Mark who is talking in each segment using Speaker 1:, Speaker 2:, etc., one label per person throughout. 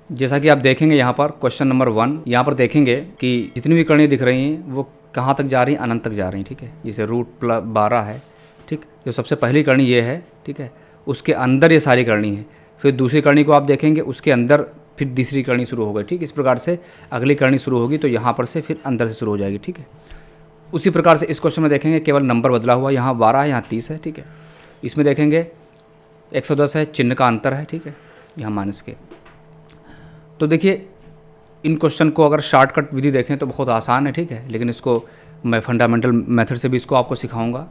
Speaker 1: जैसा कि आप देखेंगे यहाँ पर क्वेश्चन नंबर 1, यहाँ पर देखेंगे कि जितनी भी करणियाँ दिख रही हैं वो कहाँ तक जा रही हैं, अनंत तक जा रही हैं। ठीक है, जैसे √12 है। ठीक, जो सबसे पहली करणी ये है। ठीक है, उसके अंदर ये सारी करणी है। फिर दूसरी करणी को आप देखेंगे, उसके अंदर फिर तीसरी करणी शुरू हो गई। ठीक, इस प्रकार से अगली करणी शुरू होगी तो यहाँ पर से फिर अंदर से शुरू हो जाएगी। ठीक है, उसी प्रकार से इस क्वेश्चन में देखेंगे केवल नंबर बदला हुआ, यहाँ 12 है, यहाँ 30 है। ठीक है, इसमें देखेंगे 110 है, चिन्ह का अंतर है। ठीक है, यहाँ माइनस के। तो देखिए इन क्वेश्चन को अगर शॉर्टकट विधि देखें तो बहुत आसान है। ठीक है, लेकिन इसको मैं फंडामेंटल मेथड से भी इसको आपको सिखाऊंगा।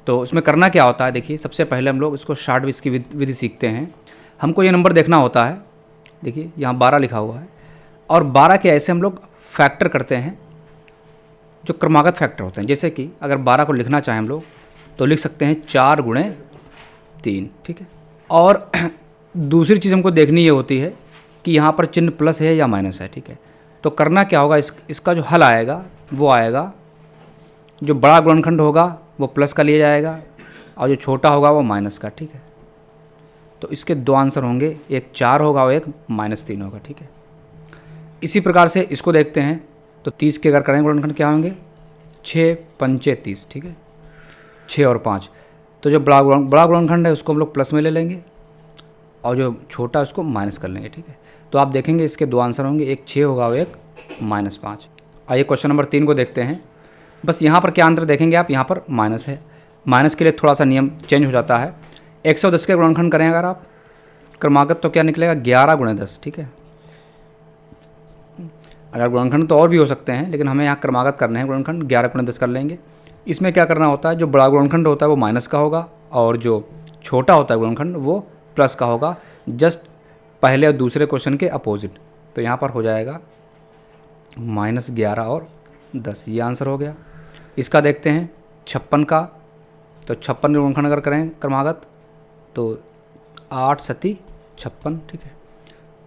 Speaker 1: तो इसमें करना क्या होता है, देखिए सबसे पहले हम लोग इसको शॉर्ट की विधि सीखते हैं। हमको ये नंबर देखना होता है। देखिए यहाँ 12 लिखा हुआ है और 12 के ऐसे हम लोग फैक्टर करते हैं जो क्रमागत फैक्टर होते हैं। जैसे कि अगर 12 को लिखना चाहें हम लोग तो लिख सकते हैं 4 × 3। ठीक है, और दूसरी चीज़ हमको देखनी ये होती है कि यहाँ पर चिन्ह प्लस है या माइनस है। ठीक है, तो करना क्या होगा, इसका जो हल आएगा वो आएगा, जो बड़ा गुणनखंड होगा वो प्लस का लिया जाएगा और जो छोटा होगा वो माइनस का। ठीक है, तो इसके दो आंसर होंगे, एक 4 होगा और एक -3 होगा। ठीक है, इसी प्रकार से इसको देखते हैं तो 30 के अगर करें गुणनखंड क्या होंगे, 6 पंचे 30। ठीक है, 6 और 5, तो जो बड़ा गुणनखंड है उसको हम लोग प्लस में ले लेंगे और जो छोटा उसको माइनस कर लेंगे। ठीक है, तो आप देखेंगे इसके दो आंसर होंगे, एक 6 होगा और एक -5। आइए क्वेश्चन नंबर 3 को देखते हैं। बस यहाँ पर क्या अंतर देखेंगे आप, यहाँ पर माइनस है, माइनस के लिए थोड़ा सा नियम चेंज हो जाता है। 110 के गुणनखंड करें अगर आप क्रमागत तो क्या निकलेगा, 11 × 10। ठीक है, अगर गुणनखंड तो और भी हो सकते हैं लेकिन हमें यहाँ क्रमागत करने हैं गुणनखंड, 11 × 10 कर लेंगे। इसमें क्या करना होता है, जो बड़ा गुणनखंड होता है वो माइनस का होगा और जो छोटा होता है गुणनखंड वो प्लस का होगा, जस्ट पहले और दूसरे क्वेश्चन के अपोजिट। तो यहाँ पर हो जाएगा -11 और 10, ये आंसर हो गया। इसका देखते हैं 56 का, तो 56 गुणनखंड अगर करें क्रमागत तो 8 सती 56। ठीक है,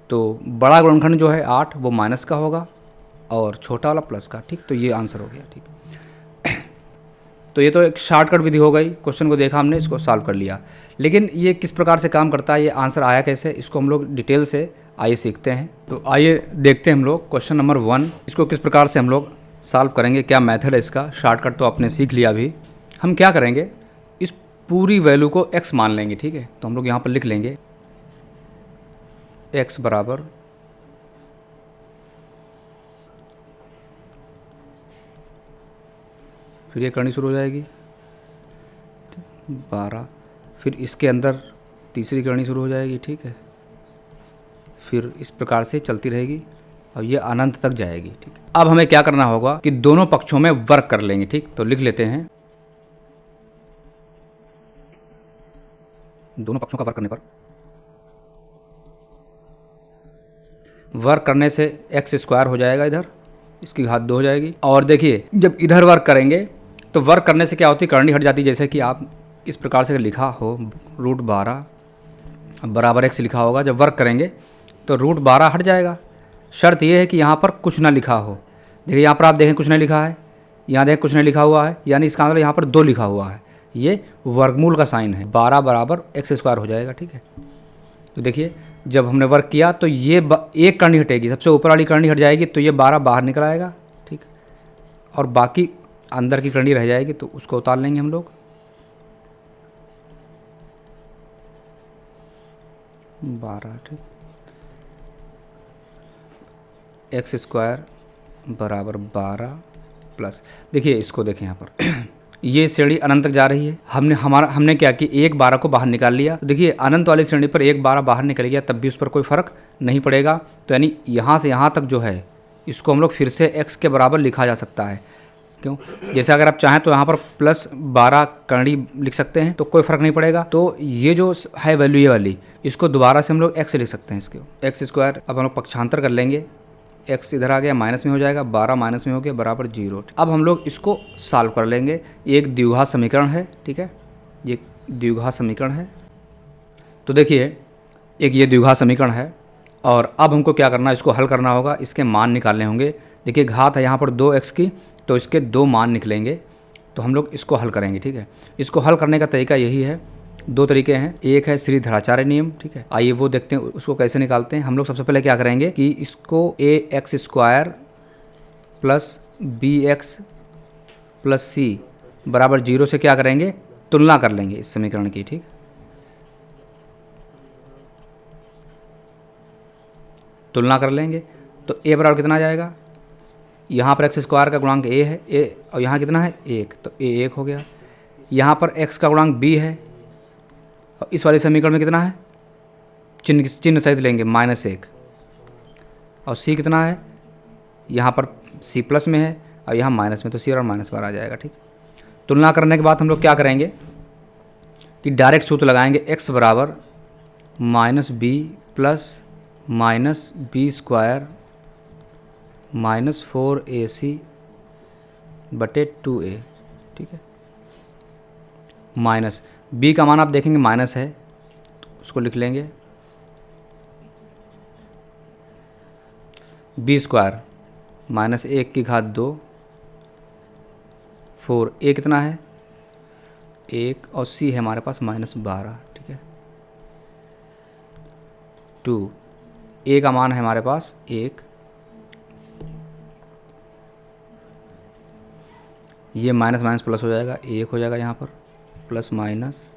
Speaker 1: तो बड़ा गुणनखंड जो है 8 वो माइनस का होगा और छोटा वाला प्लस का। ठीक, तो ये आंसर हो गया। ठीक, तो ये तो एक शॉर्टकट विधि हो गई, क्वेश्चन को देखा हमने, इसको सॉल्व कर लिया। लेकिन ये किस प्रकार से काम करता है, ये आंसर आया कैसे, इसको हम लोग डिटेल से आइए सीखते हैं। तो आइए देखते हैं हम लोग क्वेश्चन नंबर 1, इसको किस प्रकार से हम लोग सॉल्व करेंगे, क्या मेथड है इसका। शॉर्टकट तो आपने सीख लिया अभी। हम क्या करेंगे, इस पूरी वैल्यू को x मान लेंगे। ठीक है, तो हम लोग यहाँ पर लिख लेंगे x बराबर फिर ये करनी शुरू हो जाएगी 12, फिर इसके अंदर तीसरी करनी शुरू हो जाएगी। ठीक है, फिर इस प्रकार से चलती रहेगी और ये अनंत तक जाएगी। ठीक, अब हमें क्या करना होगा कि दोनों पक्षों में वर्क कर लेंगे। ठीक, तो लिख लेते हैं, दोनों पक्षों का वर्क करने पर, वर्क करने से x² हो जाएगा, इधर इसकी घात 2 हो जाएगी। और देखिए जब इधर वर्क करेंगे तो वर्क करने से क्या होती है, करनी हट जाती है। जैसे कि आप इस प्रकार से लिखा हो √12 बराबर x लिखा होगा, जब वर्क करेंगे तो √12 हट जाएगा। शर्त यह है कि यहाँ पर कुछ ना लिखा हो। देखिए यहाँ पर आप देखें कुछ नहीं लिखा है, यहाँ देखें कुछ नहीं लिखा हुआ है, यानी इसका मतलब यहाँ पर 2 लिखा हुआ है, ये वर्गमूल का साइन है। 12 बराबर x² हो जाएगा। ठीक है, तो देखिए जब हमने वर्क किया तो ये एक करनी हटेगी, सबसे ऊपर वाली करनी हट जाएगी तो ये 12 बाहर निकल आएगा। ठीक, और बाकी अंदर की करनी रह जाएगी तो उसको उतार लेंगे हम लोग। 12, ठीक, x² बराबर 12 प्लस, देखिए इसको देखें यहाँ पर ये श्रेणी अनंत तक जा रही है। हमने क्या कि एक 12 को बाहर निकाल लिया। तो देखिए अनंत वाली श्रेणी पर एक 12 बाहर निकल गया तब भी उस पर कोई फ़र्क नहीं पड़ेगा। तो यानी यहाँ से यहाँ तक जो है इसको हम लोग फिर से x के बराबर लिखा जा सकता है। क्यों, जैसे अगर आप चाहें तो यहाँ पर +12 करणी लिख सकते हैं तो कोई फ़र्क नहीं पड़ेगा। तो ये जो है वैल्यू ये वाली, इसको दोबारा से हम लोग x लिख सकते हैं, इसके x²। अब हम लोग पक्षांतर कर लेंगे, x इधर आ गया माइनस में हो जाएगा, 12 माइनस में हो गया बराबर 0। अब हम लोग इसको सॉल्व कर लेंगे। एक द्विघात समीकरण है, ठीक है, ये द्विघात समीकरण है। तो देखिए एक ये द्विघात समीकरण है और अब हमको क्या करना है, इसको हल करना होगा, इसके मान निकालने होंगे। देखिए घात है यहाँ पर 2x की, तो इसके 2 मान निकलेंगे, तो हम लोग इसको हल करेंगे। ठीक है, इसको हल करने का तरीका यही है दो तरीके हैं, एक है श्रीधराचार्य नियम, ठीक है। आइए वो देखते हैं उसको कैसे निकालते हैं। हम लोग सबसे पहले क्या करेंगे कि इसको ax² plus bx plus c बराबर 0 से क्या करेंगे, तुलना कर लेंगे इस समीकरण की, ठीक। तुलना कर लेंगे तो a बराबर कितना आ जाएगा, यहाँ पर x² का गुणांक a है, a और यहाँ कितना है 1, तो a 1 हो गया। यहाँ पर x का गुणांक b है और इस वाले समीकरण में कितना है, चिन्ह सहित लेंगे -1, और c कितना है, यहाँ पर c प्लस में है और यहाँ माइनस में, तो c और माइनस बार आ जाएगा, ठीक। तुलना करने के बाद हम लोग क्या करेंगे कि डायरेक्ट सूत्र लगाएंगे, x बराबर -b प्लस -b² -4ac बटे 2a, ठीक है। माइनस b का मान आप देखेंगे माइनस है, तो उसको लिख लेंगे b² -1/2 4, a कितना है 1 और c है हमारे पास -12, ठीक है। 2, a का मान है हमारे पास 1, ये माइनस माइनस प्लस हो जाएगा, 1 हो जाएगा यहाँ पर, प्लस माइनस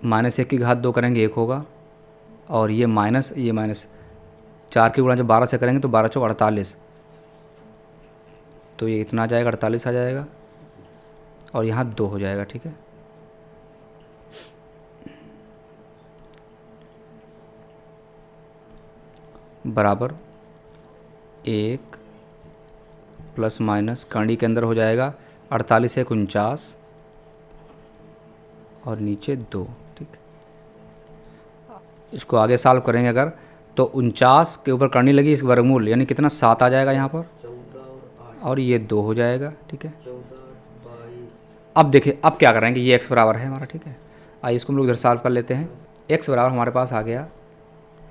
Speaker 1: -1/2 करेंगे 1 होगा, और ये माइनस 4 की गुणा जब 12 से करेंगे तो 12 चौक 48, तो ये इतना आ जाएगा 48 आ जाएगा, और यहाँ 2 हो जाएगा, ठीक है। बराबर 1 प्लस माइनस कड़ी के अंदर हो जाएगा 48 1 49 और नीचे 2, ठीक। इसको आगे सॉल्व करेंगे अगर, तो 49 के ऊपर करनी लगी इस वर्गमूल, यानी कितना 7 आ जाएगा यहाँ पर, और ये 2 हो जाएगा, ठीक है। अब देखिए अब क्या करेंगे, ये x बराबर है हमारा, ठीक है। आइए इसको हम लोग इधर सॉल्व कर लेते हैं। x बराबर हमारे पास आ गया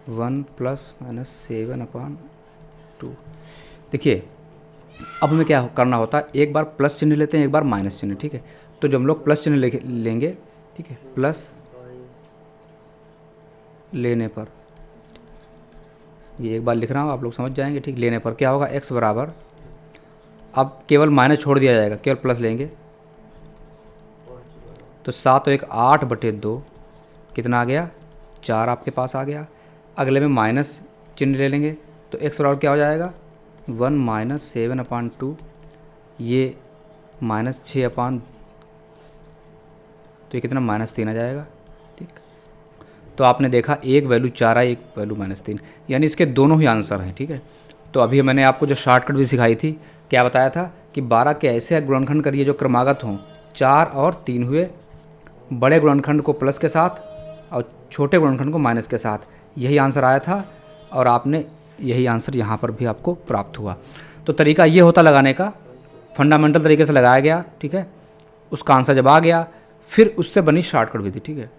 Speaker 1: 1 + -7/2। देखिए अब हमें क्या करना होता है, एक बार प्लस चिन्ह लेते हैं, एक बार माइनस चिन्ह, ठीक है। तो जब हम लोग प्लस चिन्ह लेंगे, ठीक है, प्लस लेने पर, ये एक बार लिख रहा हूँ आप लोग समझ जाएंगे, ठीक। लेने पर क्या होगा, x बराबर, अब केवल माइनस छोड़ दिया जाएगा, केवल प्लस लेंगे, तो 7 और 1 8/2 कितना आ गया 4 आपके पास आ गया। अगले में माइनस चिन्ह ले लेंगे, तो x बराबर क्या हो जाएगा 1 - 7/2, ये -6/, तो ये कितना -3 आ जाएगा, ठीक। तो आपने देखा एक वैल्यू 4 है, एक वैल्यू -3, यानी इसके दोनों ही आंसर हैं, ठीक है। तो अभी मैंने आपको जो शॉर्टकट भी सिखाई थी, क्या बताया था कि 12 के ऐसे गुणनखंड करिए जो क्रमागत हों, 4 और 3 हुए, बड़े गुणनखंड को प्लस के साथ और छोटे गुणनखंड को माइनस के साथ, यही आंसर आया था, और आपने यही आंसर यहाँ पर भी आपको प्राप्त हुआ। तो तरीका ये होता लगाने का, फंडामेंटल तरीके से लगाया गया, ठीक है। उसका आंसर जब आ गया, फिर उससे बनी शॉर्टकट विधि, ठीक है।